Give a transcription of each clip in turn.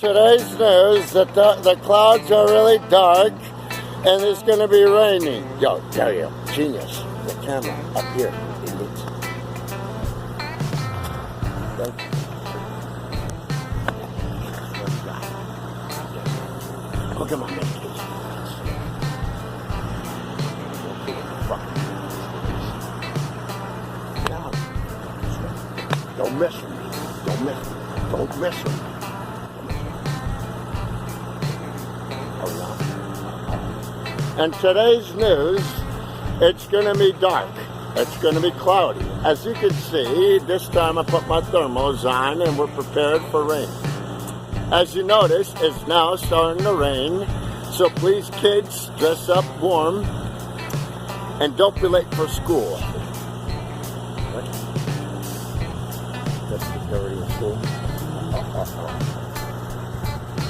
today's news that the clouds are really dark and it's going to be raining. Yo, Dario, genius, the camera up here. Look at my medication. Don't mess with me. Don't mess with me. Don't mess with me. And today's news, it's going to be dark. It's going to be cloudy. As you can see, this time I put my thermals on and we're prepared for rain. As you notice, it's now starting to rain. So please, kids, dress up warm and don't be late for school. What? That's the dirty of school.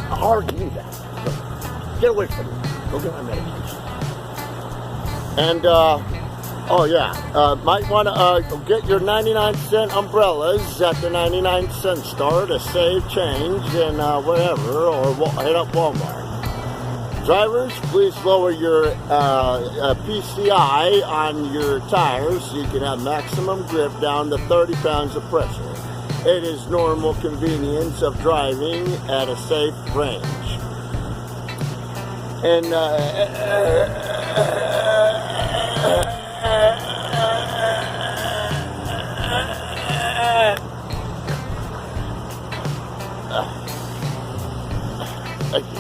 I already knew that. Get away from me. Go get my medication. And, oh yeah, might want to get your 99-cent umbrellas at the 99-cent store to save change and wherever, or hit up Walmart. Drivers, please lower your PCI on your tires so you can have maximum grip down to 30 pounds of pressure. It is normal convenience of driving at a safe range. And thank you.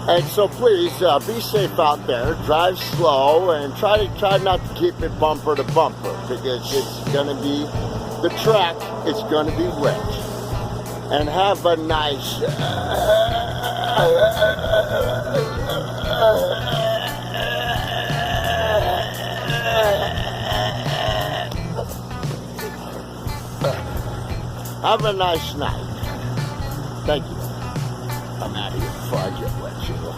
And so please be safe out there. Drive slow and try not to keep it bumper to bumper because it's going to be the track. It's going to be wet. And have a nice. Have a nice night. Thank you. I'm out of here before I get wet, you know.